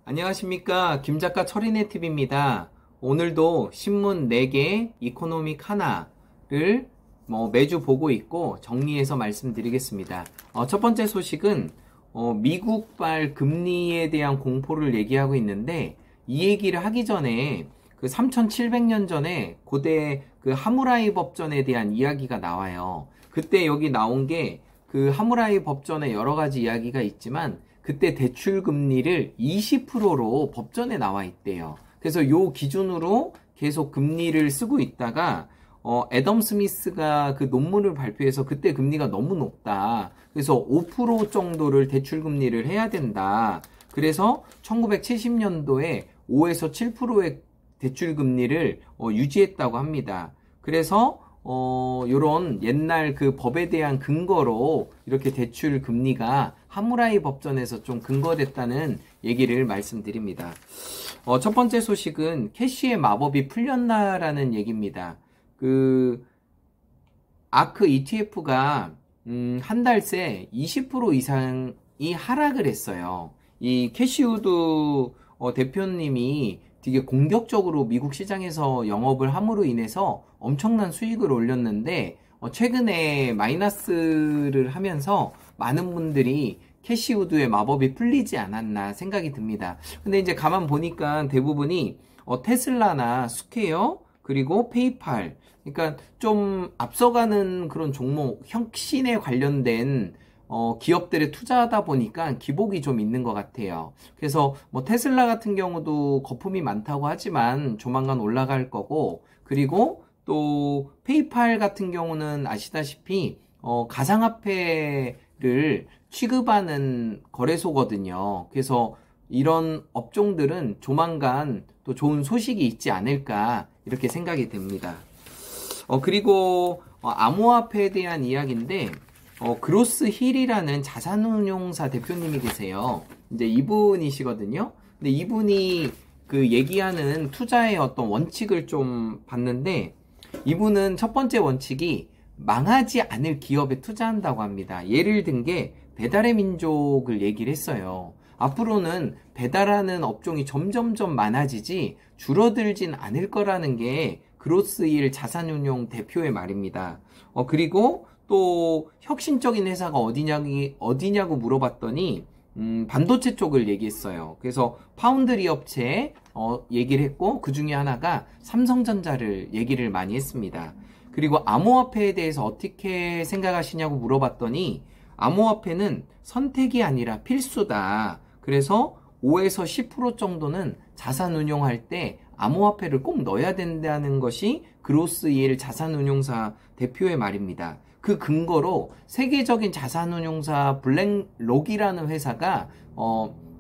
안녕하십니까. 김작가 철인의 팁입니다. 오늘도 신문 4개, 이코노믹 하나를 매주 보고 있고 정리해서 말씀드리겠습니다. 첫 번째 소식은 미국발 금리에 대한 공포를 얘기하고 있는데, 이 얘기를 하기 전에 그 3700년 전에 고대 그 하무라이 법전에 대한 이야기가 나와요. 그때 여기 나온 게 그 하무라이 법전에 여러 가지 이야기가 있지만, 그때 대출 금리를 20%로 법전에 나와 있대요. 그래서 요 기준으로 계속 금리를 쓰고 있다가 애덤 스미스가 그 논문을 발표해서 그때 금리가 너무 높다. 그래서 5% 정도를 대출 금리를 해야 된다. 그래서 1970년도에 5에서 7%의 대출 금리를 유지했다고 합니다. 그래서 요런 옛날 그 법에 대한 근거로 이렇게 대출 금리가 하무라이 법전에서 좀 근거됐다는 얘기를 말씀드립니다. 첫 번째 소식은 캐시의 마법이 풀렸나라는 얘기입니다. 그 아크 ETF가 한 달 새 20% 이상이 하락을 했어요. 이 캐시우드 대표님이 되게 공격적으로 미국 시장에서 영업을 함으로 인해서 엄청난 수익을 올렸는데, 최근에 마이너스를 하면서 많은 분들이 캐시우드의 마법이 풀리지 않았나 생각이 듭니다. 근데 이제 가만 보니까 대부분이 테슬라나 스퀘어 그리고 페이팔, 그러니까 좀 앞서가는 그런 종목, 혁신에 관련된 기업들에 투자하다 보니까 기복이 좀 있는 것 같아요. 그래서 테슬라 같은 경우도 거품이 많다고 하지만 조만간 올라갈 거고, 그리고 또 페이팔 같은 경우는 아시다시피 가상화폐를 취급하는 거래소거든요. 그래서 이런 업종들은 조만간 또 좋은 소식이 있지 않을까 이렇게 생각이 됩니다. 그리고 암호화폐에 대한 이야기인데, 그로스 힐이라는 자산운용사 대표님이 계세요. 이제 이분이시거든요. 근데 이분이 그 얘기하는 투자의 어떤 원칙을 좀 봤는데, 이분은 첫 번째 원칙이 망하지 않을 기업에 투자한다고 합니다. 예를 든 게 배달의 민족을 얘기를 했어요. 앞으로는 배달하는 업종이 점점점 많아지지 줄어들진 않을 거라는 게 그로스힐 자산운용 대표의 말입니다. 그리고 또 혁신적인 회사가 어디냐고 물어봤더니 반도체 쪽을 얘기했어요. 그래서 파운드리 업체 얘기를 했고, 그 중에 하나가 삼성전자를 얘기를 많이 했습니다. 그리고 암호화폐에 대해서 어떻게 생각하시냐고 물어봤더니, 암호화폐는 선택이 아니라 필수다. 그래서 5에서 10% 정도는 자산 운용할 때 암호화폐를 꼭 넣어야 된다는 것이 그로스힐 자산운용사 대표의 말입니다. 그 근거로 세계적인 자산운용사 블랙록이라는 회사가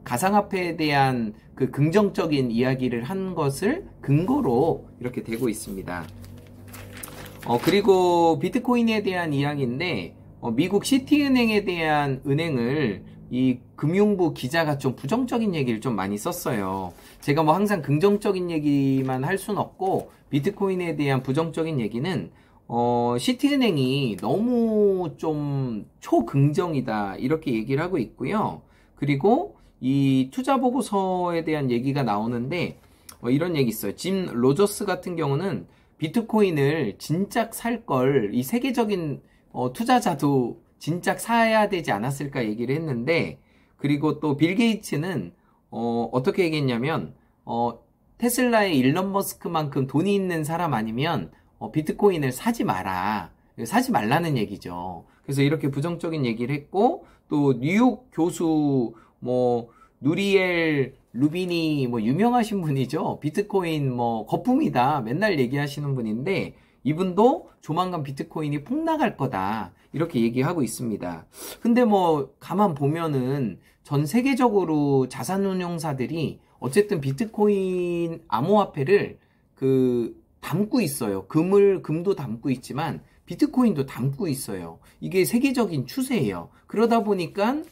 가상화폐에 대한 그 긍정적인 이야기를 한 것을 근거로 이렇게 되고 있습니다. 그리고 비트코인에 대한 이야기인데, 미국 시티은행에 대한 은행을 이 금융부 기자가 좀 부정적인 얘기를 좀 많이 썼어요. 제가 항상 긍정적인 얘기만 할 순 없고, 비트코인에 대한 부정적인 얘기는 시티은행이 너무 좀 초긍정이다 이렇게 얘기를 하고 있고요. 그리고 이 투자보고서에 대한 얘기가 나오는데, 이런 얘기 있어요. 짐 로저스 같은 경우는 비트코인을 진작 살 걸, 이 세계적인 투자자도 진작 사야 되지 않았을까 얘기를 했는데, 그리고 또 빌 게이츠는 어떻게 얘기했냐면, 테슬라의 일론 머스크만큼 돈이 있는 사람 아니면 비트코인을 사지 마라. 사지 말라는 얘기죠. 그래서 이렇게 부정적인 얘기를 했고, 또 뉴욕 교수 누리엘 루비니 유명하신 분이죠. 비트코인 거품이다 맨날 얘기하시는 분인데, 이분도 조만간 비트코인이 폭락할 거다 이렇게 얘기하고 있습니다. 근데 가만 보면은 전 세계적으로 자산운용사들이 어쨌든 비트코인 암호화폐를 담고 있어요. 금도 담고 있지만 비트코인도 담고 있어요. 이게 세계적인 추세예요. 그러다 보니까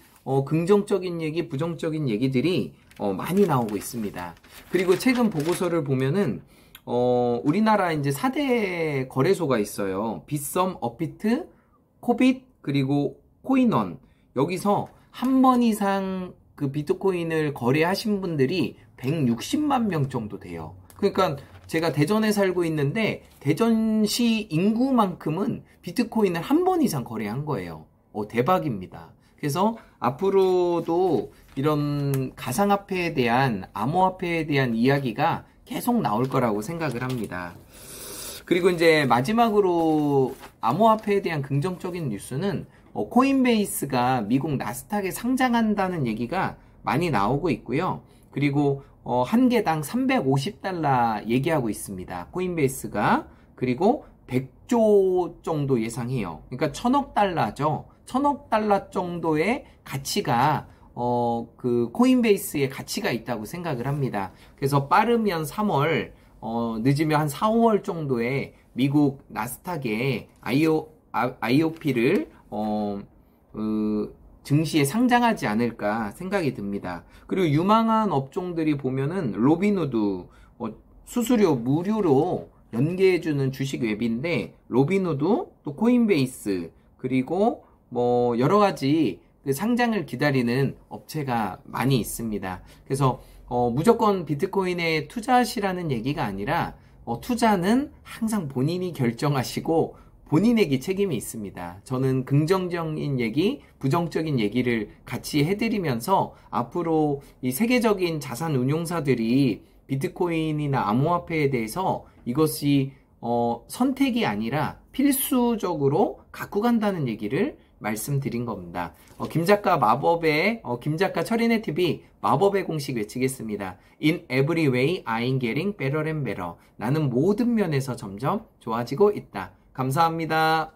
긍정적인 얘기, 부정적인 얘기들이 많이 나오고 있습니다. 그리고 최근 보고서를 보면은 우리나라 이제 4대 거래소가 있어요. 빗썸, 업비트, 코빗, 그리고 코인원. 여기서 한 번 이상 그 비트코인을 거래하신 분들이 160만 명 정도 돼요. 그러니까 제가 대전에 살고 있는데 대전시 인구만큼은 비트코인을 한 번 이상 거래한 거예요. 대박입니다. 그래서 앞으로도 이런 가상화폐에 대한, 암호화폐에 대한 이야기가 계속 나올 거라고 생각을 합니다. 그리고 이제 마지막으로 암호화폐에 대한 긍정적인 뉴스는 코인베이스가 미국 나스닥에 상장한다는 얘기가 많이 나오고 있고요. 그리고 한 개당 $350 얘기하고 있습니다. 코인베이스가. 그리고 100조 정도 예상해요. 그러니까 1000억 달러죠. 1000억 달러 정도의 가치가 그 코인베이스의 가치가 있다고 생각을 합니다. 그래서 빠르면 3월, 늦으면 한 4, 5월 정도에 미국 나스닥에 IOP를 증시에 상장하지 않을까 생각이 듭니다. 그리고 유망한 업종들이 보면은 로빈후드, 수수료 무료로 연계해주는 주식 웹인데 로빈후드, 또 코인베이스, 그리고 뭐 여러 가지 그 상장을 기다리는 업체가 많이 있습니다. 그래서 무조건 비트코인에 투자하시라는 얘기가 아니라 투자는 항상 본인이 결정하시고 본인에게 책임이 있습니다. 저는 긍정적인 얘기, 부정적인 얘기를 같이 해드리면서 앞으로 이 세계적인 자산 운용사들이 비트코인이나 암호화폐에 대해서 이것이 선택이 아니라 필수적으로 갖고 간다는 얘기를 말씀드린 겁니다. 김작가 마법의 김작가 철인의 TV 마법의 공식 외치겠습니다. In every way, I'm getting better and better. 나는 모든 면에서 점점 좋아지고 있다. 감사합니다.